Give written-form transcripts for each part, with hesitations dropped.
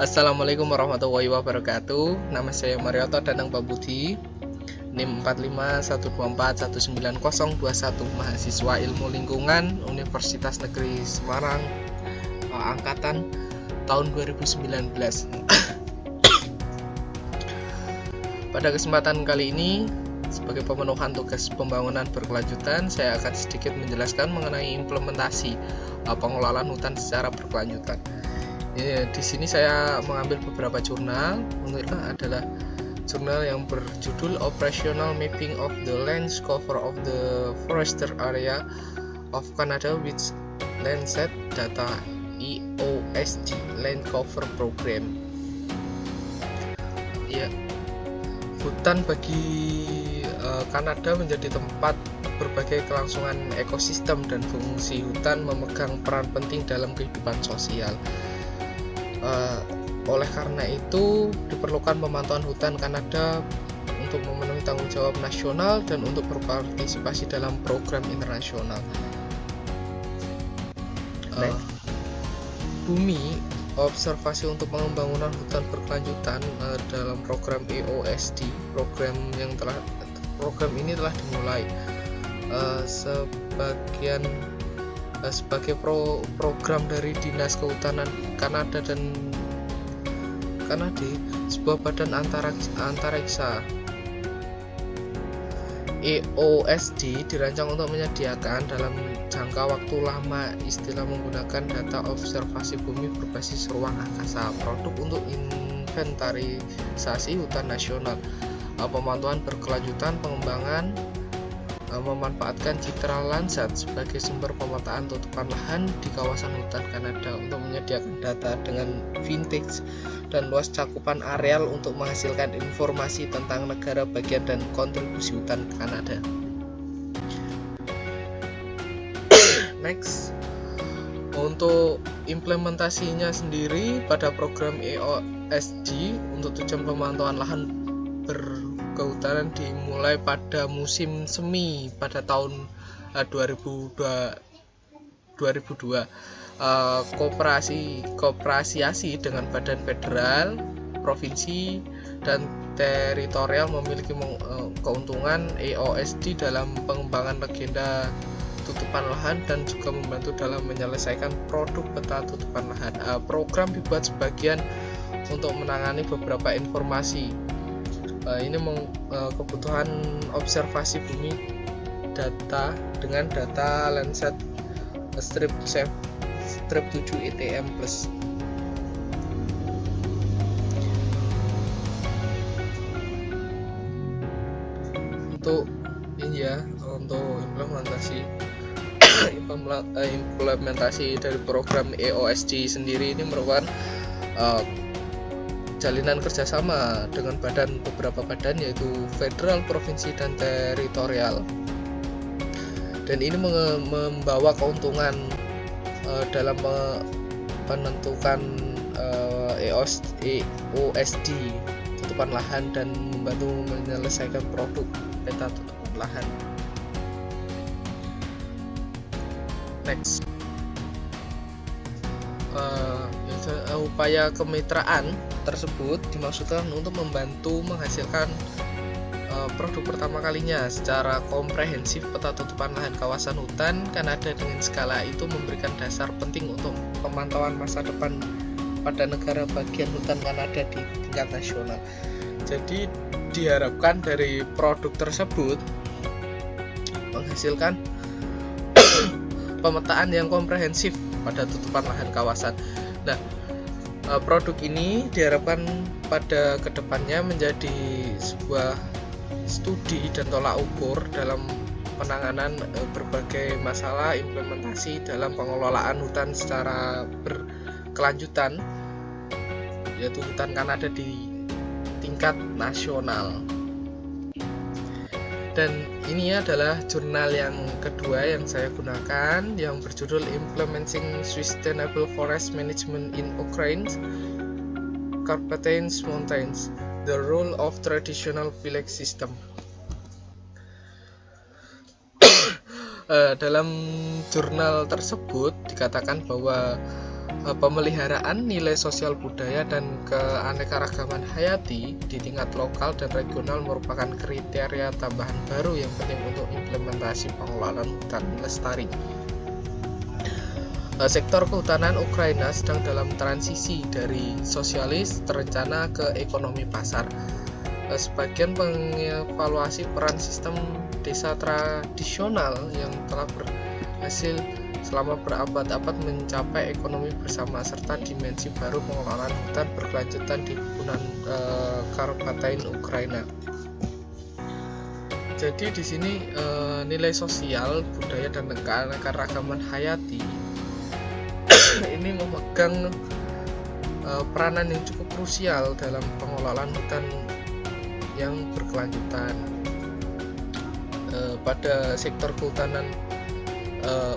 Assalamualaikum warahmatullahi wabarakatuh. Nama saya Marioto Danang Pambudi, NIM 4512419021, mahasiswa Ilmu Lingkungan Universitas Negeri Semarang, angkatan tahun 2019. Pada kesempatan kali ini, sebagai pemenuhan tugas pembangunan berkelanjutan, saya akan sedikit menjelaskan mengenai implementasi pengelolaan hutan secara berkelanjutan. Di sini saya mengambil beberapa jurnal. Menurutnya adalah jurnal yang berjudul Operational Mapping of the Land Cover of the Forested Area of Canada with Landsat Data EOSD Land Cover Program. Ya, hutan bagi Kanada menjadi tempat berbagai kelangsungan ekosistem, dan fungsi hutan memegang peran penting dalam kehidupan sosial. Oleh karena itu, diperlukan pemantauan hutan Kanada untuk memenuhi tanggung jawab nasional dan untuk berpartisipasi dalam program internasional. Bumi, observasi untuk pengembangan hutan berkelanjutan dalam program EOSD. Program ini telah dimulai sebagai program dari Dinas Kehutanan Kanada dan Kanada, sebuah badan antariksa. EOSD dirancang untuk menyediakan dalam jangka waktu lama istilah menggunakan data observasi bumi berbasis ruang angkasa, produk untuk inventarisasi hutan nasional, pemantauan berkelanjutan, pengembangan, memanfaatkan citra Landsat sebagai sumber pemetaan tutupan lahan di kawasan hutan Kanada untuk menyediakan data dengan vintage dan luas cakupan areal untuk menghasilkan informasi tentang negara bagian dan kontribusi hutan Kanada. Next, untuk implementasinya sendiri pada program EOSD untuk tujuan pemantauan lahan berkehutanan dimulai pada musim semi pada tahun 2002. Kooperasi dengan badan federal, provinsi, dan teritorial memiliki keuntungan EOSD dalam pengembangan legenda tutupan lahan dan juga membantu dalam menyelesaikan produk peta tutupan lahan. Program dibuat sebagian untuk menangani beberapa informasi. Ini kebutuhan observasi bumi data dengan data Landsat strip 7 ETM+. Untuk implementasi dari program EOSD sendiri ini merupakan jalinan kerjasama dengan beberapa badan, yaitu federal, provinsi, dan teritorial, dan ini membawa keuntungan dalam menentukan EOSD tutupan lahan dan membantu menyelesaikan produk peta tutupan lahan. Next, upaya kemitraan tersebut dimaksudkan untuk membantu menghasilkan produk pertama kalinya secara komprehensif peta tutupan lahan kawasan hutan Kanada dengan skala itu memberikan dasar penting untuk pemantauan masa depan pada negara bagian hutan Kanada di tingkat nasional. Jadi diharapkan dari produk tersebut menghasilkan pemetaan yang komprehensif pada tutupan lahan kawasan. Nah, produk ini diharapkan pada kedepannya menjadi sebuah studi dan tolak ukur dalam penanganan berbagai masalah implementasi dalam pengelolaan hutan secara berkelanjutan, yaitu hutan Kanada di tingkat nasional. Dan ini adalah jurnal yang kedua yang saya gunakan, yang berjudul Implementing Sustainable Forest Management in Ukraine, Carpathian Mountains, The Role of Traditional Village System. Dalam jurnal tersebut dikatakan bahwa pemeliharaan nilai sosial budaya dan keanekaragaman hayati di tingkat lokal dan regional merupakan kriteria tambahan baru yang penting untuk implementasi pengelolaan hutan lestari. Sektor kehutanan Ukraina sedang dalam transisi dari sosialis terencana ke ekonomi pasar. Sebagian mengevaluasi peran sistem desa tradisional yang telah berhasil selama berabad-abad mencapai ekonomi bersama serta dimensi baru pengelolaan hutan berkelanjutan di Pegunungan Karpatain Ukraina. Jadi di sini nilai sosial, budaya dan keanekaragaman hayati ini memegang peranan yang cukup krusial dalam pengelolaan hutan yang berkelanjutan. Pada sektor kehutanan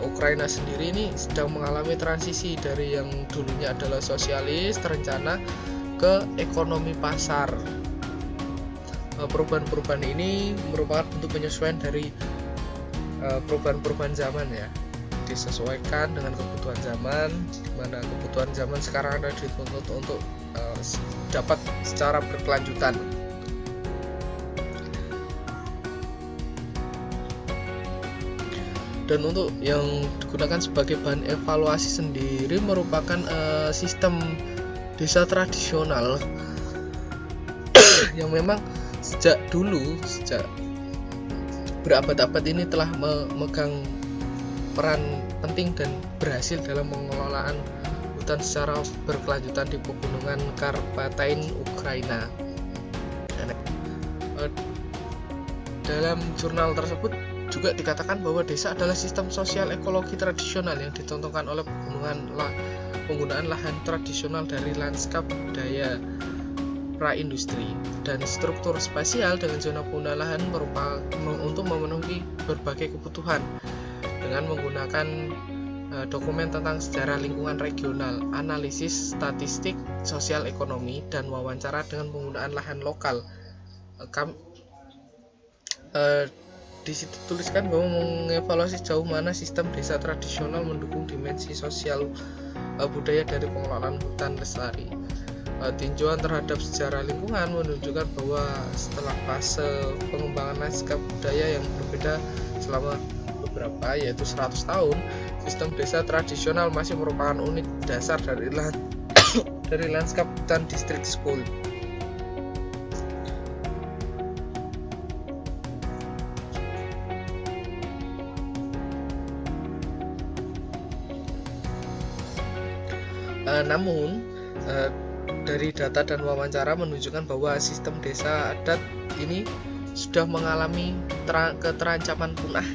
Ukraina sendiri ini sedang mengalami transisi dari yang dulunya adalah sosialis terencana ke ekonomi pasar. Perubahan-perubahan ini merupakan bentuk penyesuaian dari perubahan-perubahan zaman ya, disesuaikan dengan kebutuhan zaman, di mana kebutuhan zaman sekarang ada dituntut untuk dapat secara berkelanjutan. Dan untuk yang digunakan sebagai bahan evaluasi sendiri merupakan sistem desa tradisional yang memang sejak berabad-abad ini telah memegang peran penting dan berhasil dalam pengelolaan hutan secara berkelanjutan di Pegunungan Karpatain Ukraina. Dalam jurnal tersebut juga dikatakan bahwa desa adalah sistem sosial ekologi tradisional yang dicontohkan oleh penggunaan lahan tradisional dari lanskap budaya praindustri dan struktur spasial dengan zona pengguna lahan untuk memenuhi berbagai kebutuhan dengan menggunakan dokumen tentang sejarah lingkungan regional, analisis statistik sosial ekonomi, dan wawancara dengan penggunaan lahan lokal. Di situ tuliskan bahwa mengevaluasi sejauh mana sistem desa tradisional mendukung dimensi sosial budaya dari pengelolaan hutan lestari. Tinjauan terhadap sejarah lingkungan menunjukkan bahwa setelah fase pengembangan lanskap budaya yang berbeda selama beberapa yaitu 100 tahun, sistem desa tradisional masih merupakan unit dasar dari lanskap hutan distrik school. Namun dari data dan wawancara menunjukkan bahwa sistem desa adat ini sudah mengalami keterancaman punah.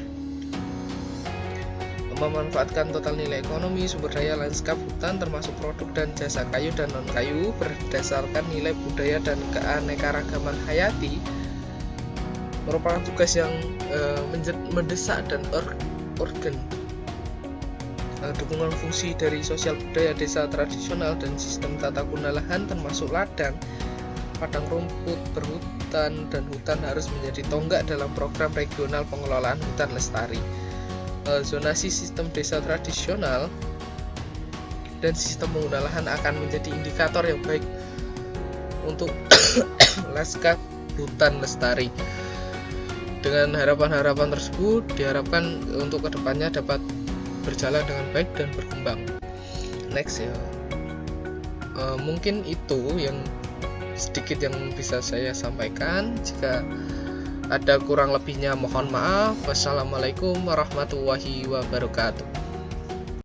Memanfaatkan total nilai ekonomi sumber daya lanskap hutan termasuk produk dan jasa kayu dan non-kayu berdasarkan nilai budaya dan keanekaragaman hayati merupakan tugas yang mendesak dan urgen. Dukungan fungsi dari sosial budaya desa tradisional dan sistem tata guna lahan termasuk ladang, padang rumput, berhutan, dan hutan harus menjadi tonggak dalam program regional pengelolaan hutan lestari. Zonasi sistem desa tradisional dan sistem pengguna lahan akan menjadi indikator yang baik untuk lanskap hutan lestari. Dengan harapan-harapan tersebut diharapkan untuk kedepannya dapat berjalan dengan baik dan berkembang. Next ya, mungkin itu yang sedikit yang bisa saya sampaikan. Jika ada kurang lebihnya mohon maaf. Wassalamualaikum warahmatullahi wabarakatuh.